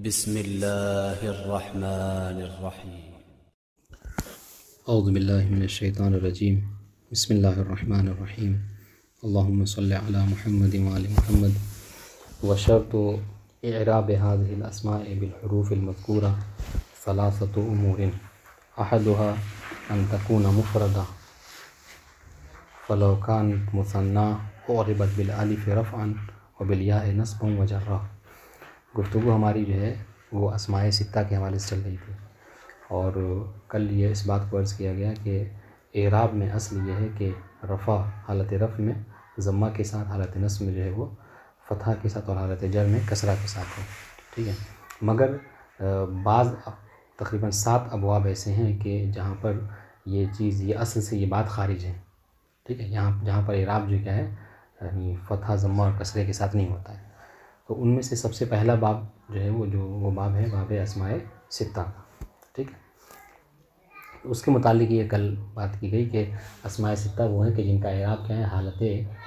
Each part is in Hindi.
बिस्मिल्लाहिर्रहमानिर्रहीम। औज़ु बिल्लाहि मिनश्शैतानिर्रजीम। बिस्मिल्लाहिर्रहमानिर्रहीम। अल्लाहुम्मा सल्लि अला मुहम्मद व आलि मुहम्मद। व शर्तु इअराब हाज़िहिल अस्माइ बिल हुरूफ़िल मज़कूरा सलासतु उमूरिन अहदुहा अन तकूना मुफ़रदा फ़लौ कानत मुसन्ना उरिबत बिल अलिफ़ रफ़अन व बिल याइ नस्बन व जर्रा। गुफ्तगू हमारी जो है वो अस्माए सित्ता के हवाले से चल रही थी और कल ये इस बात को अर्ज़ किया गया कि एराब में असल ये है कि रफ़ा हालत रफ़ में ज़म्मा के साथ, हालत नस्ब में जो है वो फ़तहा के साथ और हालत जर में कसरा के साथ हो। ठीक है, मगर बाज़ तकरीबन 7 अबवाब ऐसे हैं कि जहाँ पर ये चीज़, ये असल से ये बात खारिज है। ठीक है, यहाँ जहाँ पर एराब जो क्या है यानी फ़तहा ज़म्मा और कसरे के साथ नहीं होता है। तो उनमें से सबसे पहला बाब जो है वो बाब है बाब अस्माए सित्ता का। ठीक है, उसके मुतालिक ये कल बात की गई कि अस्माए सित्ता वो हैं कि जिनका एराब क्या है हालत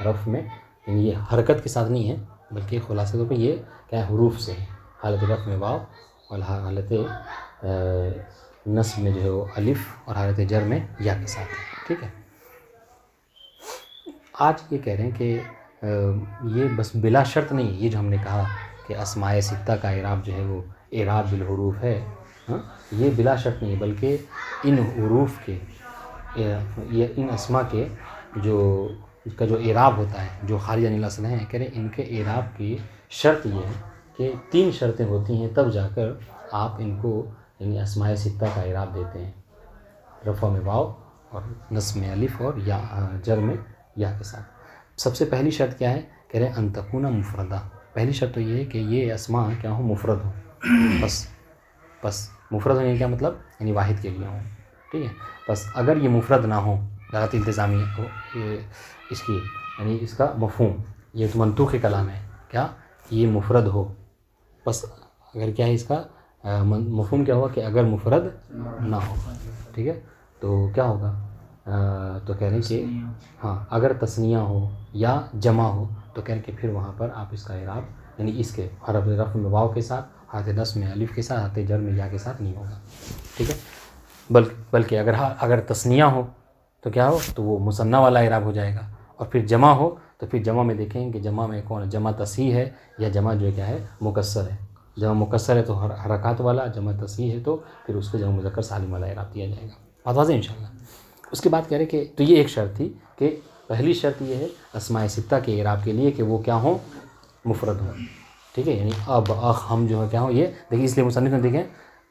रफ़ में, यानी ये हरकत के साथ नहीं है बल्कि खुलासे तौर पर ये क्या है हुरूफ से है। हालत रफ़ में वाव और हालत नस्ब में जो है वो अलिफ़ और हालत जर में या के साथ है। ठीक है, आज ये कह रहे हैं कि ये बस बिला शर्त नहीं, ये जो हमने कहा कि अस्माए सित्ता का एराब जो है वो एराब बिल हुरूफ है, ये बिला शर्त नहीं बल्कि इन हुरूफ के ये इन अस्मा के जो इसका जो एराब होता है जो खारिज अनिल असल हैं, कह रहे हैं इनके एराब की शर्त ये है कि 3 शर्तें होती हैं तब जाकर आप इनको यानी अस्माए सित्ता का एराब देते हैं। रफ़ा में वाव और नस्ब में अलिफ़ और या जर में या के साथ। सबसे पहली शर्त क्या है, कह रहे हैं अन तकूना मुफ़रदा। पहली शर्त तो ये है कि ये अस्मा क्या हो, मुफ़रद हो। बस मुफ़रद होने का क्या मतलब, यानी वाहिद के लिए हो। ठीक है, बस अगर ये मुफ़रद ना हो, ज़ात इल्तिज़ामी हो ये इसकी, यानी इसका मफ़हूम, ये तो मंतूक़ कलाम है क्या, ये मुफ़रद हो। बस अगर क्या है इसका मफ़हूम क्या होगा कि अगर मुफ़रद ना हो, ठीक है, तो क्या होगा, तो कह रहे हैं कि हाँ अगर तस्निया हो या जमा हो तो कह रहे हैं कि फिर वहाँ पर आप इसका एराब यानी इसके हरफ रफ़ में वाव के साथ, हाथ नस्ब में अलिफ़ के साथ, हाथ जर में या के साथ नहीं होगा। ठीक है, बल्कि अगर तस्निया हो तो क्या हो, तो वो मुसन्ना वाला एराब हो जाएगा। और फिर जमा हो तो फिर जमा में देखेंगे कि जमा में कौन है, जमा तस्हीह है या जमा जो है क्या है मुकस्सर है। जमा मुकस्सर है तो हरकत वाला, जमा तस्हीह है तो फिर उसको जमा मुज़क्कर सालिम वाला एराब दिया जाएगा। बात वाज़ेह इंशाअल्लाह। उसके बाद कह रहे कि तो ये एक शर्त थी कि पहली शर्त ये है अस्माए सित्ता के एराब के लिए कि वो क्या हो, मुफ़रद हो। ठीक है, यानी अब हम जो है क्या हो, ये देखिए इसलिए मुसन्निफ़ ने देखें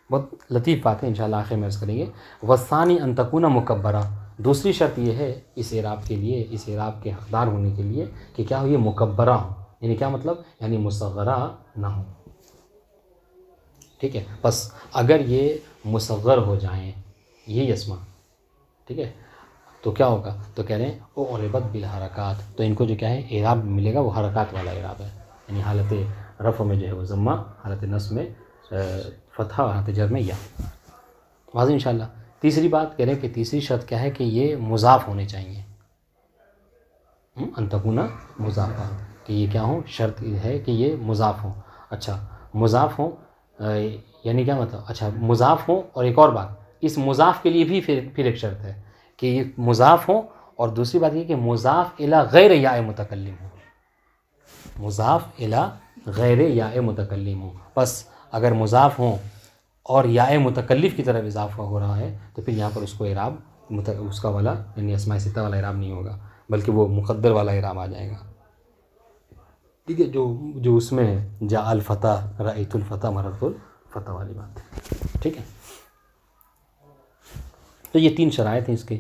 बहुत लतीफ़ बात है, इंशाअल्लाह आखिर में अर्ज़ करेंगे। वसानी अन तकूना मुकब्बरा। दूसरी शर्त ये है इस एराब के लिए, इस एराब के हक़दार होने के लिए कि क्या हो, ये मुकब्बरा हो। यानी क्या मतलब, यानी मुसग़्ग़रा ना हो। ठीक है, बस अगर ये मुसग़्ग़र हो जाएँ यही अस्मा, ठीक है, तो क्या होगा, तो कह रहे हैं वो उरिबत बिल हरकात, तो इनको जो क्या है एराब मिलेगा वो हरकात वाला एराब है। यानी हालत रफ़ में जो है वो ज़म्मा, हालत नस्ब में फ़तहा और हालत जर में या। वाज़ेह इंशाअल्लाह। तीसरी बात कह रहे हैं कि तीसरी शर्त क्या है कि ये मुज़ाफ़ होने चाहिए, अन तकूना मुज़ाफ़ा, कि ये क्या हो, शर्त है कि ये मुज़ाफ़ हो। अच्छा मुज़ाफ़ हो यानी क्या मतलब, अच्छा मुज़ाफ़ हो, और एक और बात, इस मुज़ाफ़ के लिए भी फिर एक शर्त है कि ये मुज़ाफ़ हो, और दूसरी बात ये कि मुज़ाफ़ इला गैर या मुतकल्लिम हो। मुज़ाफ़ इला गैर या मुतकल्लिम हो, बस अगर मुज़ाफ़ हो और या मुतकल्लिफ़ की तरफ इज़ाफ़ा हो रहा है तो फिर यहाँ पर उसको एराब उसका वाला यानी अस्माए सित्ता वाला एराब नहीं होगा, बल्कि वो मुक़द्दर वाला एराब आ जाएगा। ठीक है, जो उसमें है जा अल फ़तह रअयतुल फ़तह मररतुल फ़तह वाली बात है। ठीक है, तो ये 3 शराइत हैं इसके।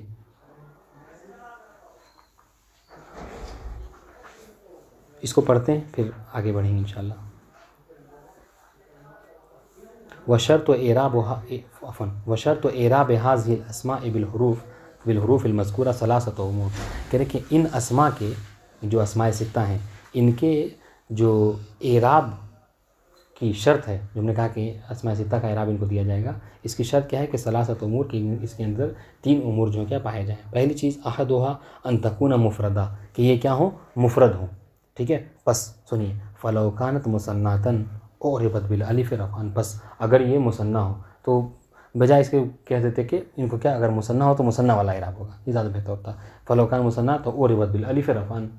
इसको पढ़ते हैं फिर आगे बढ़ेंगे इंशाअल्लाह। वशर्त एराब हाज़िहिल अस्माइ बिल हुरूफ़िल मज़कूरा सलासतु उमूर। कह रहे कि इन अस्मा के जो अस्माए सित्ता हैं इनके जो एराब की शर्त है, जो हमने कहा कि अस्माए सित्ता का एराब इनको दिया जाएगा, इसकी शर्त क्या है कि सलासत उमूर की, इसके अंदर 3 उमूर जो है क्या पाए जाएँ। पहली चीज़ अहदुहा अन तकूना मुफ़रदा, कि ये क्या हो, मुफ़रद हो। ठीक है, बस सुनिए, फ़लौ कानत मुसन्नातन उरिबत बिल अलिफ रफ़अन, बस अगर ये मुसन्ना हो तो बजाय इसके कह देते कि इनको क्या, अगर मुसन्ना हो तो मुसन्ना वाला इराब होगा, ये ज़्यादा बेहतर होता। फलोकान मुसन्ना तो उरिबत बिल अलिफ रफ़अन,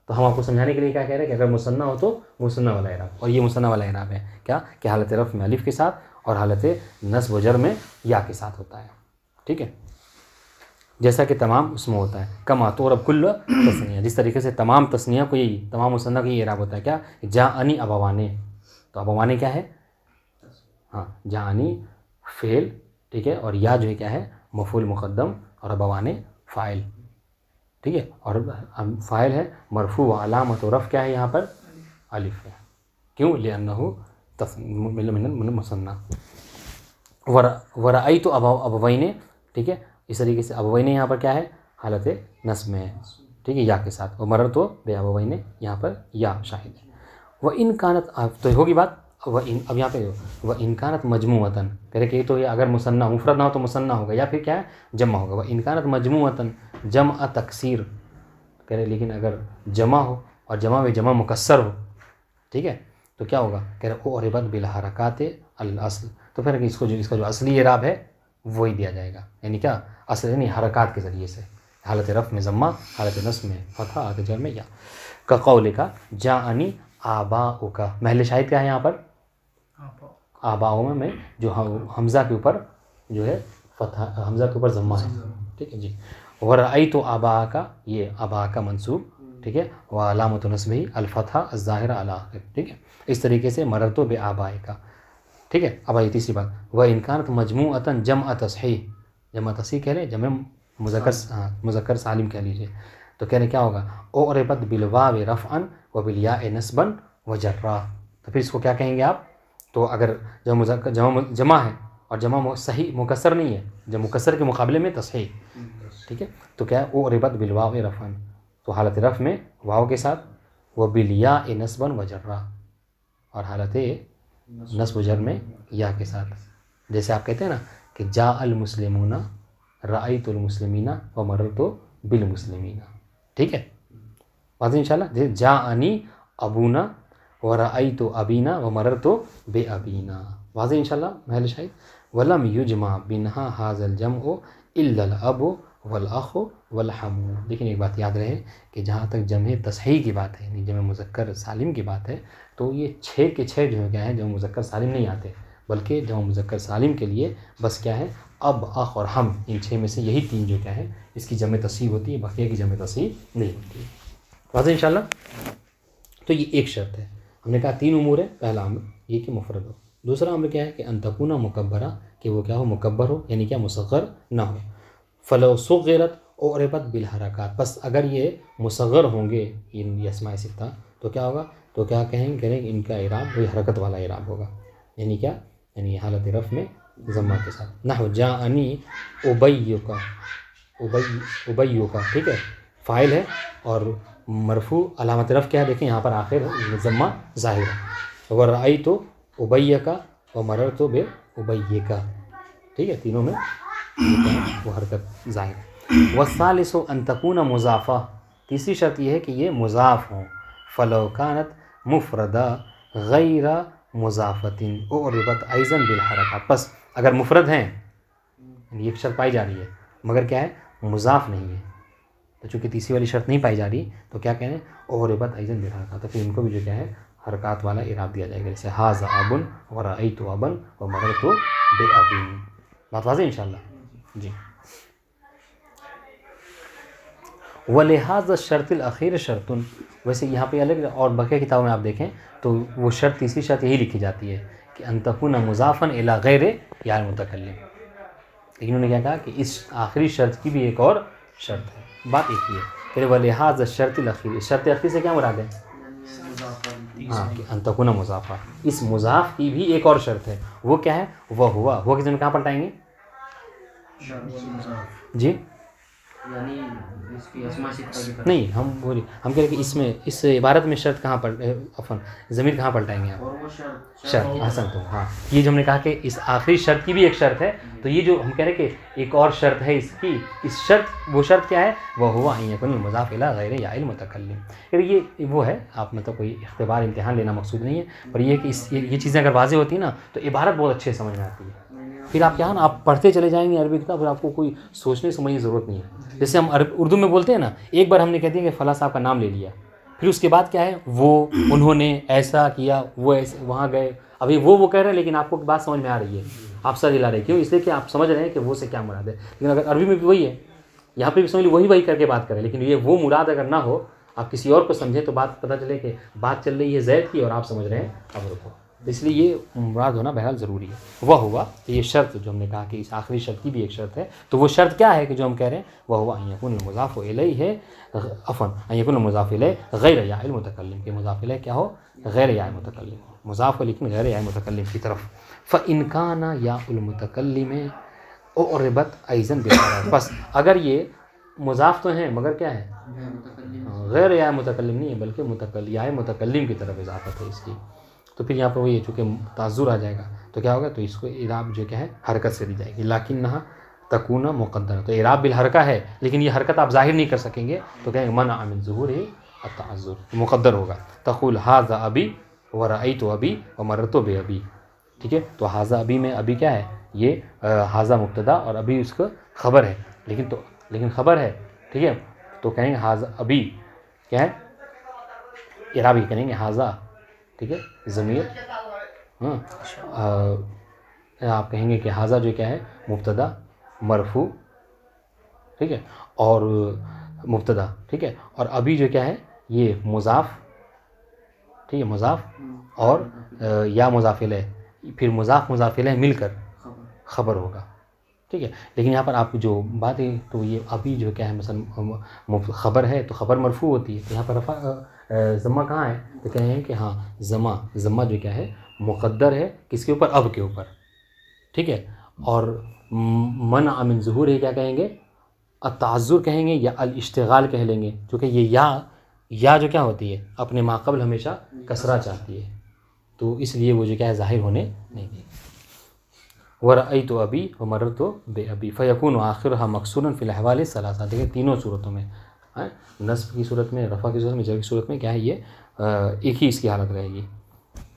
तो हम आपको समझाने के लिए क्या कह रहे हैं कि अगर मुसन्ना हो तो मुसन्ना वाला इराब, और ये मुसन्ना वाला इराब है क्या कि हालत रफ़ में अलिफ के साथ और हालत नस्ब व जर में या के साथ होता है। ठीक है, जैसा कि तमाम उसमें होता है। कमा तो और अब कुल्ल तस्निया, जिस तरीके से तमाम तस्निया को यही, तमाम मुसन्ना को यही इराब होता है क्या, जा अनी अबवाने, तो अबवाने क्या है, हाँ जा अनी फ़ेल, ठीक है, और या जो है क्या है मफ़ूल मुक़द्दम, और अबवाने फ़ाइल, ठीक है, और फ़ाइल है मरफ़ू व अलामत रफ़ क्या है यहाँ पर अलिफ है, क्यों, लिअन्नहु मिन मुसन्ना। वरअई तो अबवैने, ठीक है, इस तरीके से अबवैने यहाँ पर क्या है हालत नस्ब में है, ठीक है, या के साथ, और मरर तो बे अबवैने यहाँ पर या शाहिद है। वह इन कानत, तो होगी बात, वह इन, अब यहाँ पे वह इनकानत मजमूअतन, कह रहे कि तो ये अगर मुसन्ना मुफरद ना हो तो मुसन्ना होगा, या फिर क्या है जमा होगा। वह इनकानत मजमूअतन जमा तकसीर, कह रहे लेकिन अगर जमा हो और जमा में जमा मुकस्सर हो, ठीक है, तो क्या होगा, कह रहे ओ रिबत बिल हरकात अल असल, तो फिर इसको जो इसका जो असली इराब है वही दिया जाएगा, यानी क्या असल यानी हरकात के ज़रिए से, हालत रफ़ में ज़म्मा, हालत नस्ब में फ़तहा, हालत जर में या। का कौल का जाअनी आबाउ का, महल शाहिद क्या है यहाँ पर, आबाओं में जो हमज़ा के ऊपर जो है फ़तहा, हमज़ा के ऊपर ज़म्मा है, ठीक है जी। वरअई तो आबा का, ये आबा का मंसूब, ठीक है, व अलामत नस्बिही अल-फ़तहा अज़-ज़ाहिरा अला आखिर, ठीक है, इस तरीके से मररतु बे आबाए का, ठीक है। अब आई तीसरी बात, वह इनकानत मजमूअतन जमअ तस्हीह, जमअ तस्हीह कह रहे जमअ मुज़क्कर, हाँ मुज़क्कर सालिम कह लीजिए, तो कह रहे क्या होगा, उरिबत बिल वाव रफ़अन व बिल याए नस्बन व जर्रा, तो फिर इसको क्या कहेंगे आप, तो अगर जब मुज़क्कर जमा है और जमा सही मुकस्सर नहीं है, जब मुकस्सर के मुकाबले में तस्हीह, ठीक है, तो क्या है उरिबत बिल वाव रफ़अन, तो हालत रफ़ में वाव के साथ, व बिल याए नस्बन व जर्रा, और हालत नस्ब जर में या के साथ। जैसे आप कहते हैं ना कि जा अल मुस्लिमूना रअयतुल मुस्लिमीना व मररतु बिल मुस्लिमीना, ठीक है, वाज़ेह इंशाल्लाह। जैसे जा अनी अबूना व रअयतु अबीना व मररतु बे अबीना, वाज़ेह इंशाल्लाह महल शाहिद। वलम युजमा बिनहा हाज़ल जमउ इल्लल अबु वल अखु वल हमू, लेकिन एक बात याद रहे कि जहाँ तक जमे तस्हीह की बात है, यानी जमे मुज़क्कर सालिम की बात है, तो ये 6 के 6 जो है क्या है, जब मुज़क्कर सालिम नहीं आते, बल्कि जब मुज़क्कर सालिम के लिए बस क्या है अब, अख और हम, इन 6 में से यही 3 जो क्या है इसकी जमे तस्हीह होती है, बकिया की जमे तस्हीह नहीं होती है, वाज़ेह इंशाल्लाह। तो ये एक शर्त है, हमने कहा 3 उमूर है, पहला अम्र ये कि मुफ़रद हो, दूसरा अम्र क्या है कि अनतकुना मुकब्बरा, कि वो क्या हो मुकब्बर हो, यानी क्या मुसग़्ग़र ना हो। फ़लो सुग़्ग़िरत उरिबत बिल हरकात, बस अगर ये मुसग़्ग़र होंगे इन अस्माए सित्ता, तो क्या होगा, तो क्या कहेंगे इनका इराब वही हरकत वाला इराब होगा, यानी क्या, यानी हालत रफ़ में ज़म्मा के साथ। नहु जाअनी उबय्युका, उबय्युका, ठीक है, फ़ाइल है और मरफ़ू अलामत रफ़ क्या है, देखें यहाँ पर आखिर ज़म्मा ज़ाहिर है। व रअयतु उबय्यका व मररतु बे उबय्यिका, ठीक है, तीनों में वो हरकत ज़ाहिर है। वस्सालिसु अन तकूना मुज़ाफ़ा, तीसरी शर्त यह है कि ये मुज़ाफ़ हों। फ़लो कानत मुफ़रदा गैरा मुज़ाफ़तिन उरिबत अइज़न बिल हरकत, बस अगर मुफ़रद हैं, ये शर्त पाई जा रही है मगर क्या है मुज़ाफ़ नहीं है, तो चूँकि तीसरी वाली शर्त नहीं पाई जा रही, तो क्या कह रहे हैं उरिबत अइज़न बिल हरकत, तो फिर इनको भी जो क्या है हरकत वाला इराब दिया जाएगा, जैसे हाज़ा अबुन व रअयतु अबन व मररतु बे अबिन। बात वाज़ेह इंशाल्लाह जी। वलिहाज़ा शर्तिल अखीर शर्तुन, वैसे यहाँ पे अलग और बकिया किताबों में आप देखें तो वो शर्त, तीसरी शर्त यही लिखी जाती है कि अन तकूना मुज़ाफ़न इला गैर या मुतकल्लिम, लेकिन उन्होंने क्या कहा कि इस आखिरी शर्त की भी एक और शर्त है, बात एक ही है। फिर वलिहाज़ा शर्तिल अखीर, शर्त अखीर से क्या मुराद है, हाँ कि अन तकूना मुज़ाफ़ा, इस मुज़ाफ़ की भी एक और शर्त है, वो क्या है, वह हुआ, वो किस में कहाँ पलटाएंगे जी, यानी इसकी अस्मा सित्ता की तरफ नहीं, हम कह रहे कि इसमें इस इबारत में शर्त कहाँ पर अफन ज़मीर कहाँ पलटाएंगे आप? और वो शर्त शर्त हसन तो हाँ, ये जो हमने कहा कि इस आखिरी शर्त की भी एक शर्त है, तो ये जो हम कह रहे हैं कि एक और शर्त है इसकी, इस शर्त, वो शर्त क्या है? वह हुआ अन यकुन मुज़ाफ़ इला गैर याइल मुतकल्लिम। फिर ये वो है, आप मतलब कोई इख्तिबार इम्तिहान लेना मकसूद नहीं है, पर ये कि ये चीज़ें अगर वाज़ेह होती है ना तो इबारत बहुत अच्छे समझ में आती है। फिर आप क्या ना, आप पढ़ते चले जाएंगे अरबी किताब, फिर आपको कोई सोचने समझने की ज़रूरत नहीं है। जैसे हम उर्दू में बोलते हैं ना, एक बार हमने कह दिया कि फ़लाँ साहब का नाम ले लिया, फिर उसके बाद क्या है, वो, उन्होंने ऐसा किया, वो ऐसे वहाँ गए, अभी वो कह रहे हैं लेकिन आपको बात समझ में आ रही है, आप सर हिला रहे हैं, क्यों? इसलिए कि आप समझ रहे हैं कि वो से क्या मुराद है। लेकिन अगर अरबी में भी वही है, यहाँ पे भी समझ लो वही करके बात करें, लेकिन ये वो मुराद अगर ना हो, आप किसी और को समझें तो बात पता चले कि बात चल रही है ज़ैद की और आप समझ रहे हैं अमर को, इसलिए ये मुराद होना बहरहाल ज़रूरी है। वह हुआ, तो ये शर्त जो हमने कहा कि इस आखिरी शर्त की भी एक शर्त है, तो वो शर्त क्या है कि जो हम कह रहे हैं, वह हुआ अन यकुन मुज़ाफ़ इलैहि है, अफ़न अन यकुन मुज़ाफ़ इलैहि गैर याइल मुतकल्लिम, के मुज़ाफ़ इलैहि क्या हो? गैर याइल मुतकल्लिम, मुज़ाफ़ को लेकिन गैर याइल मुतकल्लिम की तरफ। फ़इन काना याउल मुतकल्लिम उरिबत ऐज़न बिल, बस अगर ये मुज़ाफ़ तो हैं मगर क्या है? गैर याइल मुतकल्लिम नहीं है, बल्कि याइल मुतकल्लिम की तरफ इज़ाफ़त है इसकी। तो फिर यहाँ पर वही है, चूँकि ताज़ुर आ जाएगा तो क्या होगा, तो इसको इराब जो क्या है हरकत से दी जाएगी, लाकिन्नहा तकूना मुक़द्दरा, तो इराब बिल हरका है, लेकिन ये हरकत आप ज़ाहिर नहीं कर सकेंगे, तो कहेंगे मना मिन ज़ुहूरिही अत-तअज़्ज़ुर, मुक़द्दर होगा। तक़ूल हाज़ा अबी व रअयतु अबी व मररतु बि अबी, ठीक है। तो हाज़ा अबी में अभी क्या है, ये हाज़ा मुब्तदा और अभी उसका ख़बर है, लेकिन ख़बर है, ठीक है। तो कहेंगे हाज़ा अबी क्या है, इराब ही करेंगे हाज़ा, ठीक है, ज़मीर, हाँ, आप कहेंगे कि हाज़ा जो क्या है मुब्तदा मरफू, ठीक है, और मुब्तदा, ठीक है, और अभी जो क्या है ये मुज़ाफ़, ठीक है, मुज़ाफ़ और या मुज़ाफ़ इलैह, फिर मुज़ाफ़ इलैह मिलकर ख़बर होगा, ठीक है। लेकिन यहाँ पर आप जो बात है, तो ये अभी जो क्या है मसलन ख़बर है तो ख़बर मरफू होती है, तो यहाँ पर रफ़ा ज़म्मा कहाँ है, तो कहें कि हाँ ज़म्मा जो क्या है मुक़द्दर है, किसके ऊपर? अब के ऊपर, ठीक है। और मन मिन ज़ुहूर है क्या कहेंगे, अत-तअज़्ज़ुर कहेंगे या अल-इश्तिग़ाल कह लेंगे, क्योंकि ये या जो क्या होती है अपने माक़बल हमेशा कसरा चाहती है, तो इसलिए वो जो क्या है ज़ाहिर होने नहीं देगी। वरअयतु अबी व मररतु बि अबी फ़यकूनु आखिरुहा मकसूरन फ़िल अहवाल सलासा, देखिए तीनों सूरतों में, नस्ब की सूरत में, रफ़ा की सूरत में, जर की सूरत में क्या है, ये एक ही इसकी हालत रहेगी,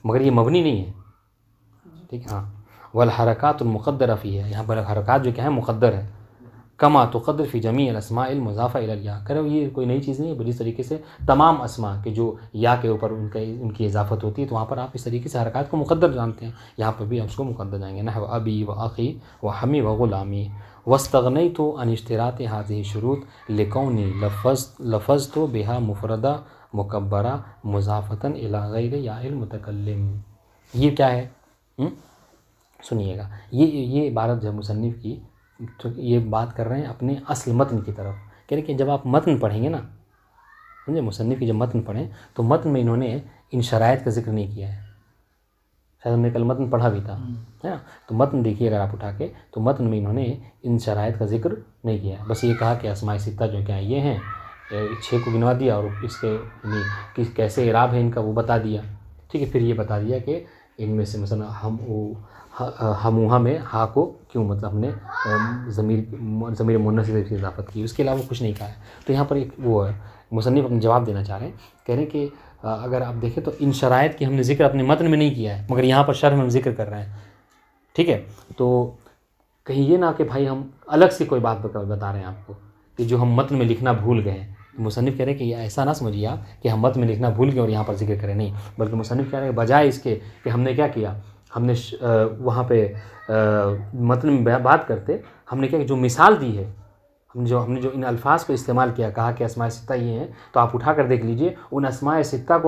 मगर ये मबनी नहीं है, ठीक है। हाँ, वल हरकातुल मुक़द्दरा फ़ीहा, यहाँ पर हरकात जो क्या है मुक़द्दर है, कमा तुक़द्दर फ़ी जमी अल अस्माइल मुज़ाफ़ा इलल या, करो ये कोई नई चीज़ नहीं है, बड़ी तरीके से तमाम अस्मा के जो या के ऊपर उनकी इजाफ़त होती है, तो वहाँ पर आप इस तरीके से हरकात को मुक़द्दर जानते हैं, यहाँ पर भी आप उसको मुक़द्दर जाएंगे। नहव अबी व अख़ी व हमी व ग़ुलामी वस्तग़नैतु अन इश्तिरात हाज़िही शुरूत लिकौनी लफ़ज़्तु बिहा मुफ़रदा मुकब्बरा मुज़ाफ़तन इला गैर याइल मुतकल्लिम। ये क्या है, सुनिएगा, ये इबारत जब मुसन्निफ़ की, तो ये बात कर रहे हैं अपने असल मतन की तरफ, कह रहे कि जब आप मतन पढ़ेंगे ना, समझे, मुसन्निफ़ की जब मतन पढ़ें तो मतन में इन्होंने इन शराइत का जिक्र नहीं किया है, शायद हमने कल मतन पढ़ा भी था, है ना। तो मतन देखिए अगर आप उठा के, तो मतन में इन्होंने इन शराइत का जिक्र नहीं किया है, बस ये कहा कि अस्माए सित्ता जो क्या ये हैं 6 को गिनवा दिया और इसके कैसे इराब है इनका वो बता दिया, ठीक है। फिर ये बता दिया कि इनमें से मसलन हमूहा में हा को क्यों, मतलब हमने ज़मीर मुन्नस से इजाफ़त की, उसके अलावा कुछ नहीं कहा है। तो यहाँ पर एक वो है, मुसन्निफ़ अपने जवाब देना चाह रहे हैं, कह रहे हैं कि अगर आप देखें तो इन शराइत की हमने ज़िक्र अपने मतन में नहीं किया है, मगर यहाँ पर शर्ह में हम जिक्र कर रहे हैं, ठीक है। तो कहीं ये ना कि भाई हम अलग से कोई बात बता रहे हैं आपको कि जो हम मतन में लिखना भूल गए हैं। मुसन्निफ़ कह रहे हैं कि ऐसा ना समझिए आप कि हम मतन में लिखना भूल गए और यहाँ पर जिक्र करें, नहीं, बल्कि मुसन्निफ़ कह रहे हैं बजाय इसके कि हमने क्या किया, हमने वहाँ पे मतन में बात करते हमने क्या, जो मिसाल दी है, हमने जो इन अल्फाज को इस्तेमाल किया, कहा कि अस्माए सित्ता ये हैं, तो आप उठा कर देख लीजिए, उन अस्माए सित्ता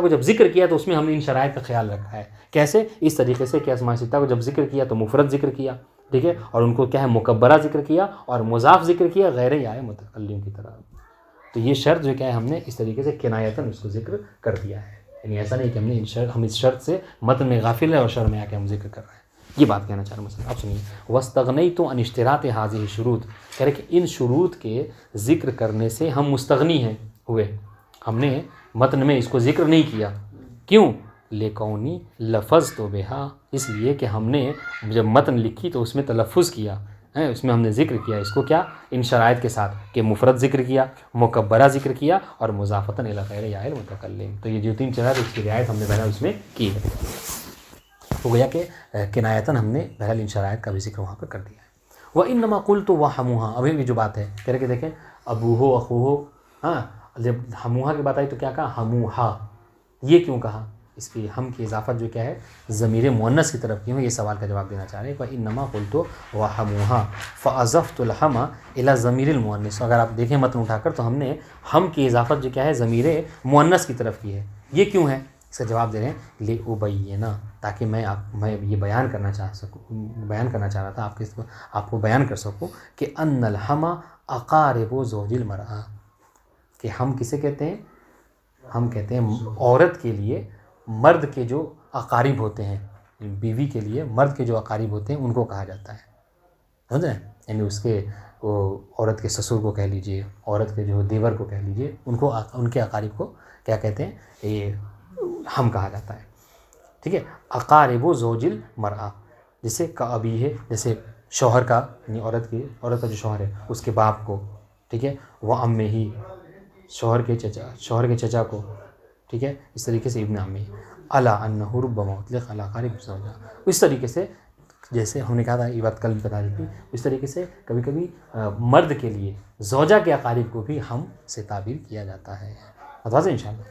को जब जिक्र किया तो उसमें हमने इन शराइत का ख्याल रखा है। कैसे? इस तरीके से कि अस्माए सित्ता को जब जिक्र किया तो मुफरद जिक्र किया, ठीक है, और उनको क्या है मुकब्बरा जिक्र किया और मुज़ाफ़ जिक्र किया गैर याए मुतकल्लिम की तरह। तो ये शर्त जो क्या है हमने इस तरीके से किनायतन उसको जिक्र कर दिया है, यानी ऐसा नहीं कि हम इस शर्त से मतन में गाफिल है और शर्त में आके हम जिक्र कर रहे हैं। ये बात कहना चाह रहा हूँ मसलन। आप सुनिए, वस्तगनी तो अनिश्तरात हाजिह शुरूत, कह रहे कि इन शुरूत के ज़िक्र करने से हम मुस्तगनी हैं हुए, हमने मतन में इसको ज़िक्र नहीं किया। क्यों? लेकौनी लफ़ज़ तो बेहा, इसलिए कि हमने जब मतन लिखी तो उसमें तलफ़ुज़ किया है, उसमें हमने ज़िक्र किया इसको क्या, इन शराइत के साथ कि मुफ़रद ज़िक्र किया, मुकब्बरा ज़िक्र किया और मुज़ाफ़तन इला ग़ैर याइल मुतकल्लिम। तो ये जो 3 शराइत उसकी रियायत हमने बहरहाल उसमें की है। हो गया कि किनायतन हमने बहरहाल इन शराइत का भी ज़िक्र वहाँ पर कर दिया है। वह इन्नमा क़ुल्तु व हमूहा, अभी भी जो बात है कह रहे कि देखें अबू हो अखू हो, हाँ जब हमूहा की बात आई तो क्या कहा, हमूहा, ये क्यों कहा, इसकी हम की इजाफ़त जो क्या है ज़मीर मुअन्नस की तरफ क्यों है, ये सवाल का जवाब देना चाह रहे हैं। वह इन्नमा क़ुल्तु व हमूहा फ़अज़फ़्तुल हमा इला ज़मीरिल मुअन्नस, अगर आप देखें मतन उठाकर तो हमने हम की इजाफ़त जो क्या है ज़मीर मुअन्नस की तरफ की है। ये क्यों है, इसका जवाब दे रहे हैं ले उबय्यना, ताकि मैं ये बयान करना चाह रहा था आपको बयान कर सकूँ कि अन्नल हमा अक़ारिबु ज़ौजिल मरअ, कि हम किसे कहते हैं, हम कहते हैं औरत के लिए मर्द के जो अक़ारिब होते हैं, बीवी के लिए मर्द के जो अक़ारिब होते हैं उनको कहा जाता है, समझ रहे हैं, यानी उसके वो औरत के ससुर को कह लीजिए, औरत के जो देवर को कह लीजिए, उनको उनके अक़ारिब को क्या कहते हैं, ये हम कहा जाता है। ठीक है, अक़ारिबु ज़ौजिल मरअ, जैसे का अबी है, जैसे शौहर का, यानी औरत का जो शौहर है उसके बाप को, ठीक है, वह अम्मे ही, शौहर के चचा को, ठीक है, इस तरीके से इब्न अम्मी अला अन्नहु रुब्बमा उतलिक़ अला क़ारिब ज़ौजा, इस तरीके से जैसे हमने कहा था, ये बात कल भी बता दी थी, इस तरीके से कभी कभी मर्द के लिए ज़ौजा के अक़ारिब को भी हम से ताबीर किया जाता है। बता दें इंशाअल्लाह।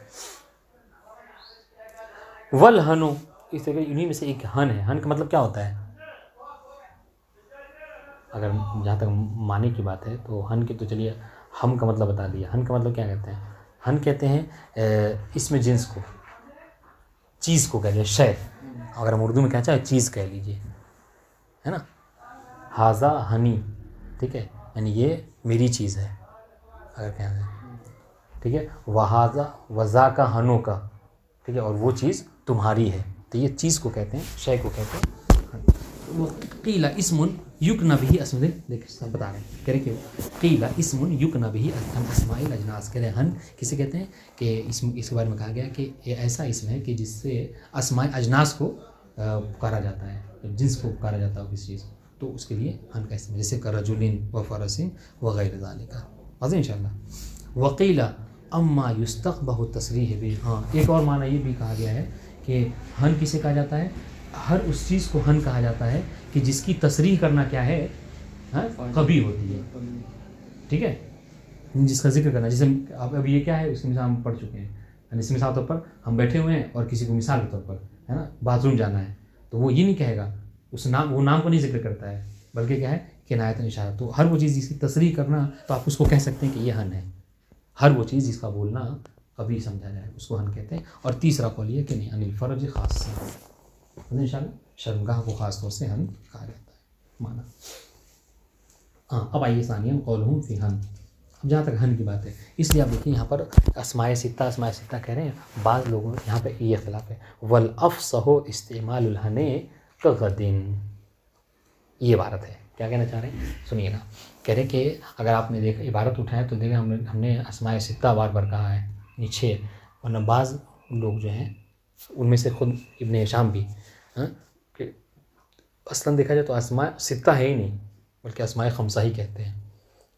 वल हनु, इस तरह इन्हीं में से एक हन है। हन का मतलब क्या होता है, अगर जहाँ तक माने की बात है तो हन की तो चलिए हम का मतलब बता दिया। हन का मतलब क्या कहते हैं, हन कहते हैं इसमें जिन्स को, चीज़ को कह लीजिए, शय, अगर हम उर्दू में कहना चाहे चीज़ कह लीजिए, है ना, हाजा हनी, ठीक है, यानी ये मेरी चीज़ है अगर कहना है, ठीक है, वहाजा वज़ा का हनो का, ठीक है, और वो चीज़ तुम्हारी है, तो ये चीज़ को कहते हैं, शय को कहते हैं। वो क़ीला इस्मुन युकना बिही अस्मुन, देखिए सब बता रहे हैं, कह रहे कि क़ीला इस्मुन युकना बिही अस्माइल अजनास, कह रहे हैं हन किसे कहते हैं कि इसके बारे में कहा गया कि ये ऐसा इसम है कि जिससे अस्माए अजनास को पुकारा जाता है, जिन्स को पुकारा जाता है किसी चीज़, तो उसके लिए हन का इसम, जैसे करजुलिन व फ़रसिन व गैर ज़ालिका। अज़ीम इंशाअल्लाह। वक़ीला अम्मा युस्तक़बहु तसरीह भी, हाँ एक और माना ये भी कहा गया है कि हन किसे कहा जाता है, हर उस चीज़ को हन कहा जाता है कि जिसकी तसरीह करना क्या है, हाँ कभी होती है, ठीक है, जिसका जिक्र करना, जैसे अब ये क्या है उसकी मिसाल हम पढ़ चुके हैं। जैसे मिसाल तौर पर हम बैठे हुए हैं और किसी को मिसाल के तौर पर, है ना, बाथरूम जाना है, तो वो ये नहीं कहेगा, वो नाम को नहीं जिक्र करता है, बल्कि क्या है किनायतन इशारा। तो हर वो चीज़ जिसकी तसरीह करना, तो आप उसको कह सकते हैं कि ये हन है। हर वो चीज़ जिसका बोलना कभी समझा जाए उसको हन कहते हैं। और तीसरा कौल ये कि नहीं, अनिल फ़र्ज ख़ास से, इंशाअल्लाह शर्मगाह को ख़ास तौर से हन कहा जाता है माना। हाँ, अब आइए सानियन क़ौलुहुम फ़ी हन। अब जहाँ तक हन की बात है, इसलिए आप देखिए यहाँ पर अस्माए सित्ता कह रहे हैं, बाज़ लोगों यहाँ पे ये इख्तिलाफ़ है, वल अफ़सहु इस्तेमालुल हने कग़दिन, ये इबारत है। क्या कहना चाह रहे हैं सुनिएगा, कह रहे कि अगर आपने देखा इबारत उठाए तो देखा हमने अस्माए सित्ता बार बार कहा है नीचे, वरना बाज़ लोग जो हैं उनमें से खुद इब्न हिशाम भी, हाँ, कि असलन देखा जाए तो अस्माए सित्ता है ही नहीं, बल्कि अस्माए खमसा ही कहते हैं।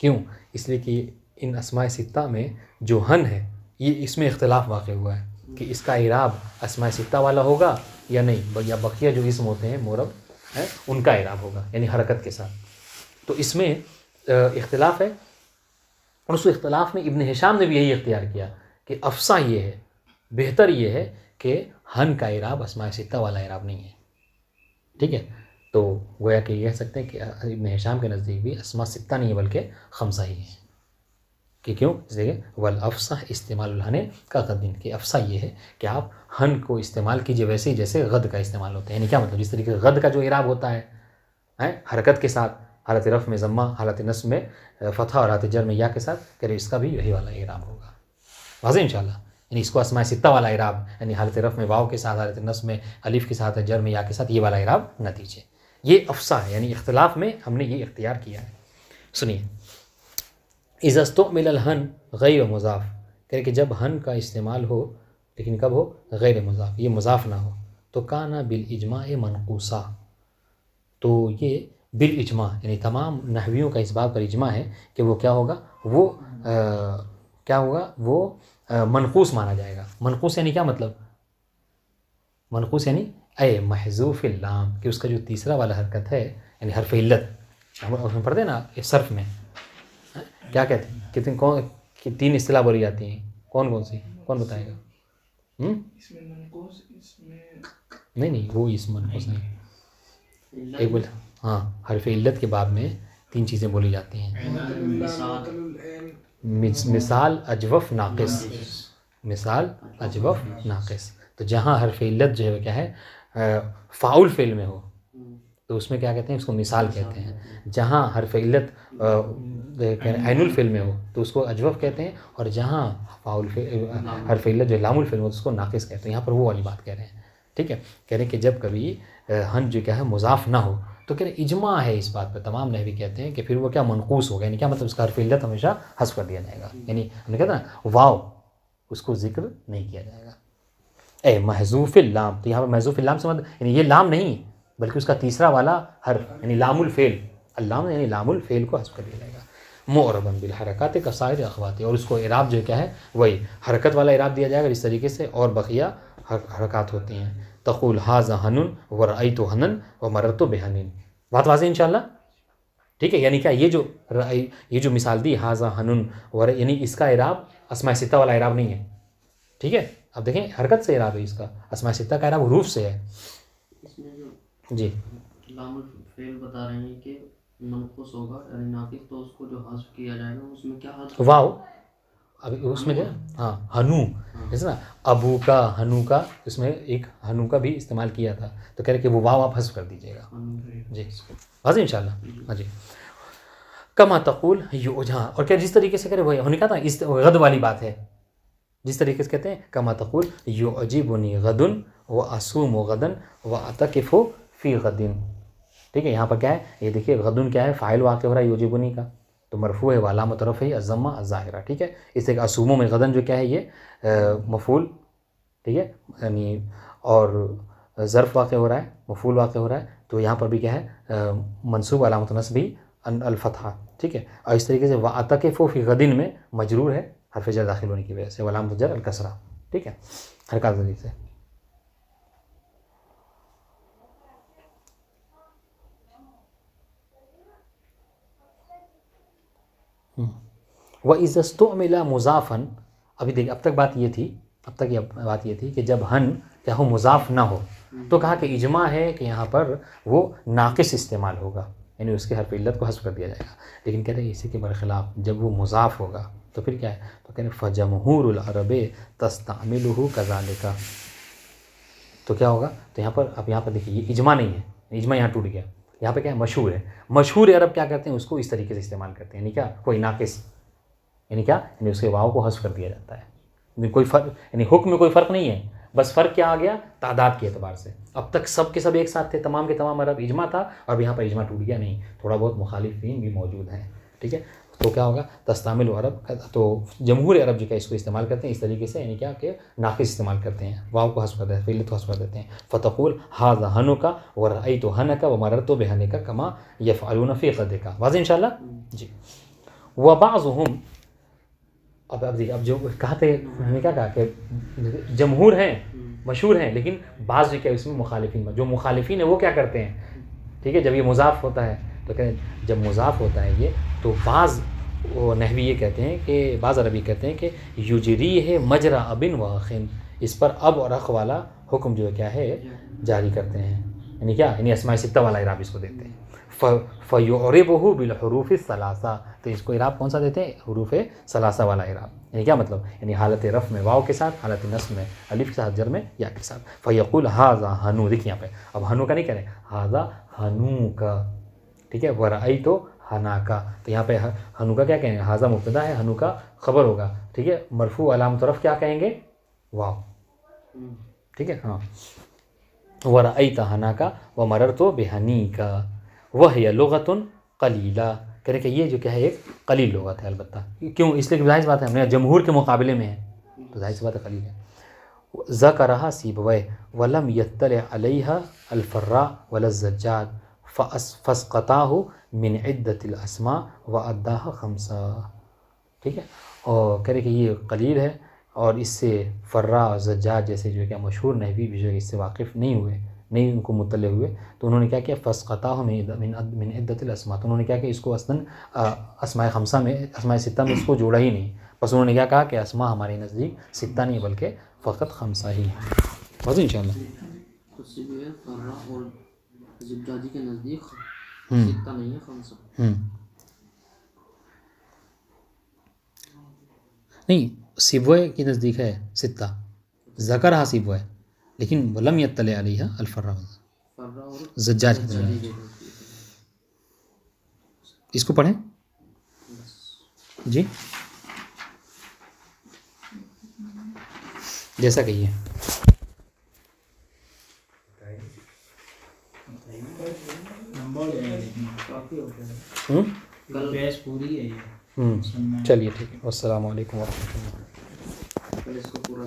क्यों? इसलिए कि इन अस्माए सित्ता में जो हन है, ये इसमें इख्तिलाफ़ वाक़ हुआ है कि इसका इराब अस्माए सित्ता वाला होगा या नहीं, या बकिया जो इसम होते हैं मोरब है उनका इराब होगा, यानी हरकत के साथ। तो इसमें इख्तिलाफ़ है, और उस इख्तिलाफ़ में इब्न हिशाम ने भी यही इख्तियार किया कि अफसा ये है, बेहतर ये है कि हन का इराब अस्माए सित्ता वाला इराब नहीं है, ठीक है। तो गोया कि कह सकते हैं कि इब्न हिशाम के नज़दीक भी अस्मा सित्ता नहीं है बल्कि खमसा ही है। कि क्यों? इसलिए वल अफ़सा इस्तेमाल हने का गद्दिन, कि अफ़सा ये है कि आप हन को इस्तेमाल कीजिए वैसे ही जैसे गद का इस्तेमाल होता है। यानी क्या मतलब, जिस तरीके गद का जो इराब होता है हरकत के साथ, हालत रफ़ में ज़म्मा, हालत नस्ब में फ़तहा और हालत जर में या के साथ, कह रहे इसका भी यही वाला इराब होगा। वाज़ेह इंशाअल्लाह। यानी इसको अस्माए सित्ता वाला इराब, यानी हालत रफ़ में वाव के साथ, हालत नस्ब में अलिफ़ के साथ, जर में या के साथ, ये वाला इराब न दीजिए। ये अफसा है, यानी इख्तिलाफ में हमने ये इख्तियार किया है। सुनिए, इज़स्तुमिल हन गैर मुज़ाफ, कह कि जब हन का इस्तेमाल हो लेकिन कब हो, गैर मुज़ाफ, ये मुज़ाफ ना हो, तो काना बिल इजमा मनकूसा, तो ये बिल इजमा यानी तमाम नहवियों का इस बात पर इजमा है कि वो क्या होगा, वो क्या होगा, वो मनकूस माना जाएगा। मनकूस यानी क्या मतलब, मनकूस यानी ए महजूफ़ लाम, कि उसका जो तीसरा वाला हरकत है यानी हरफ इल्लत, हम पढ़ते हैं ना इस सर्फ में, क्या कहते हैं, कितनी कौन कि 3 इस्तिलाह बोली जाती हैं, कौन कौन सी, कौन बताएगा? इसमें मनकूस, इसमें नहीं वो इस मनकूस नहीं, एक बोल, हाँ हरफ इल्लत के बाब में 3 चीज़ें बोली जाती हैं, मिसाल अजवफ़ नाक़िस, मिसाल अजवफ़ नाक़िस। तो जहाँ हरफ इल्लत जो है क्या है, फ़ाउल फ़ेल में हो तो उसमें क्या कहते हैं, उसको मिसाल कहते हैं। जहाँ हरफ इल्लत ऐनुल फ़ेल में हो तो उसको अजवफ़ कहते हैं, और जहाँ फ़ाउल हरफ इल्लत जो लामुल फ़ेल में हो तो उसको नाक़िस कहते हैं। यहाँ पर वो वाली बात कह रहे हैं, ठीक है। कह रहे हैं कि जब कभी हन जो क्या है मुज़ाफ़ ना हो तो कह रहे इजमा है इस बात पर, तमाम नहवी कहते हैं कि फिर वो क्या मनकूस होगा, यानी क्या मतलब उसका हरफ इल्लत हमेशा हस्फ़ कर दिया जाएगा, यानी हमने कहते ना वाव उसको जिक्र नहीं किया जाएगा। ए महजूफ़ लाम, तो यहाँ पर महजूफ़ लाम से मतलब यानी ये लाम नहीं बल्कि उसका तीसरा वाला हर्फ यानी लामुल फ़ेल, अल्लाम यानी लामुल फ़ेल को हस्फ़ कर दिया जाएगा। मुअरबन बिल हरकत कसाइर अखवाती, और उसको इराब जो क्या है वही हरकत वाला इराब दिया जाएगा जिस तरीके से और बकिया हरकत होती हैं। तक़ूल हाज़ा हनुन व रअयतु हनन व मररतु बिहनिन, बात वाज़ेह इंशाअल्लाह, ठीक है। यानी क्या ये जो मिसाल दी हाज़ा हनुन वर, यानी इसका इराब अस्माए सित्ता वाला इराब नहीं है, ठीक है। अब देखें हरकत से इराब है इसका, अस्माए सित्ता का इराब हुरूफ से है। इसमें जो जी लामुल फेल बता रहे हैं कि मनकूस होगा यानी नाकिस, तो उसको जो हस्फ किया जाएगा उसमें क्या हस्फ, वाव, अभी उसमें क्या, हाँ हनु, जैसे ना अबू का हनु का, इसमें एक हनु का भी इस्तेमाल किया था, तो कह रहे कि वो वाव आप हस्फ कर दीजिएगा। जी वाज़ेह इंशाअल्लाह, हाँ जी। कमा तक़ूल युजहा, और क्या जिस तरीके से करे वही होने का था, इस गद वाली बात है, जिस तरीके से कहते हैं कमा तक़ूल युअजिबुनी गदुन व असूमु गदन व अतकिफु फ़ी गदिन, ठीक है। यहाँ पर क्या है, ये देखिए गदुन क्या है, फ़ाइल वाक़ हो रहा है युअजिबुनी का, तो मरफ़ू है वाला तरफ़ है अज़्ज़म्मा अज़्ज़ाहिरा, ठीक है। इससे असूमो में गदन जो क्या है ये मफ़ूल, ठीक है, यानी और ज़र्फ़ वाक़ हो रहा है, मफ़ूल वाक़ हो रहा है, तो यहाँ पर भी क्या है मनसूब अलामत नस्बी अल-फ़तहा, ठीक है। और इस तरीके से व अतकिफु फ़ी गदिन में मजरूर है हरफ जर दाखिल होने की वजह से, वलामत जर अल-कसरा, ठीक है, हरकत जरिए से। व इज़स्तुमिला मुज़ाफ़न, अभी देखिए अब तक बात ये थी, अब तक ये बात ये थी कि जब हन क्या हो मुज़ाफ़ ना हो तो कहा कि इजमा है कि यहाँ पर वो नाक़िस इस्तेमाल होगा, यानी उसके हरफ इल्लत को हस्फ़ कर दिया जाएगा। लेकिन कह रहे हैं इसी के बरख़िलाफ़ जब वो मुज़ाफ़ होगा तो फिर क्या है, तो कह रहे फ़जमहूरुल अरबे तस्तअमिलुहु कज़ालिका, तो क्या होगा, तो यहाँ पर अब यहाँ पर देखिए ये इजमा नहीं है, इजमा यहाँ टूट गया। यहाँ पे क्या है, मशहूर है, मशहूर अरब क्या करते हैं उसको इस तरीके से इस्तेमाल करते हैं, यानी क्या कोई नाक़िस, यानी क्या, यानी उसके वाव को हस्फ़ कर दिया जाता है, यानी कोई फ़र्क, यानी हुक्म में कोई फ़र्क नहीं है, बस फ़र्क क्या आ गया, तादाद के एतबार से। अब तक सब के सब एक साथ थे, तमाम के तमाम अरब इजमा था, और यहाँ पर इजमा टूट गया नहीं, थोड़ा बहुत मुखालिफिन भी मौजूद हैं, ठीक है। तो क्या होगा, तस्तामिल अरब, तो जमहूर अरब जो क्या इसको इस्तेमाल करते हैं इस तरीके से, यानी क्या कि नाक़िस इस्तेमाल करते हैं, वाव को हस्फ़ कर देते हैं, फ़िल्लत को हस्फ़ कर देते हैं। फ़तक़ूल हाज़ा हनुका व रअयतु हनका व मररतु बिहनिका कमा यफ़अलून फ़ी ग़दिका, वाज़ेह इंशाअल्लाह जी। व बाज़ुहुम, अब देखिए, अब जो कहा थे हमने क्या कहा कि जमहूर हैं, मशहूर हैं, लेकिन बाज़ जो क्या इसमें मुखालिफिन, जो मुखालिफिन है वो क्या करते हैं, ठीक है। जब ये मुज़ाफ़ होता है तो कहते जब मुज़ाफ़ होता है ये, तो बाज़ वो नहवी ये कहते हैं कि बाज़ अरबी कहते हैं कि युजरी है मजरा अबिन व अखिन, इस पर अब और अख वाला हुक्म जो है क्या है जारी करते हैं, यानी क्या, यानी अस्माए सित्ता वाला इराब इसको देते हैं। फ़युअरिबुहु बिल-हुरूफ़ सलासा, तो इसको इराब कौन सा देते हैं, हुरूफ़ सलासा वाला इराब, यानी क्या मतलब, यानी हालत रफ़ में वाव के साथ, हालत नस्ब में अलिफ के साथ, जर में या के साथ। फ़यक़ूल हाज़ा हनु, देखिए यहाँ पे अब हनु का नहीं कह रहे, हाज़ा हनु का, ठीक है। व रअयतु हना का, तो यहाँ पे हनु का क्या कहेंगे, हाज़ा मुब्तदा है, हनु का ख़बर होगा, ठीक है। मरफ़ू अलामत रफ़ क्या कहेंगे, वाव, ठीक है। हाँ वरअयत हनाका व मररतु बिहनीका वहिय लुगतुन कलीला। कह रहे कि ये जो क्या है एक कलील लुगत है। अलबत्ता क्यों, इसलिए कि जाहिर सी बात है हमने जमहूर के मुकाबले में है तो जाहिर सी बात है कलील है। ज़करहा सीबवै वलम यत्तलि अलैहा अलफर्रा वला ज़ज्जाज फस्क़ताहु मिन इद्दतिल अस्मा व अद्दाहा खम्सा। ठीक है, और कह रहे कि ये कलील है और इससे फर्रा और ज़ज्जाज जैसे जो क्या मशहूर नहवी भी जो है इससे वाकिफ़ नहीं हुए, नहीं उनको मुतले हुए, तो उन्होंने क्या किया फ़स्क़ताहु मिन इद्दतिल अस्मा, तो उन्होंने क्या किया इसको अस्लन अस्माए खम्सा में, अस्माए सित्ता में इसको जोड़ा ही नहीं, बस उन्होंने क्या कहा कि अस्मा हमारे नज़दीक सित्ता नहीं बल्कि फ़कत खम्सा ही है। बस इंशाअल्लाह उससे भी है फर्रा और ज़ज्जाजी के नज़दीक सित्ता नहीं है, खम्सा। नहीं, सिबवे के नज़दीक है सित्ता, ज़करहा सिबवे, लेकिन वलम यत्तलि अलैहा अलफर्रा और ज़ज्जाज की तरह। इसको पढ़ें जी, जैसा कहिए। काफ़ी हो गया, कल बहस पूरी है ये। चलिए ठीक है, अस्सलामु अलैकुम व रहमतुल्लाह। कल इसको पूरा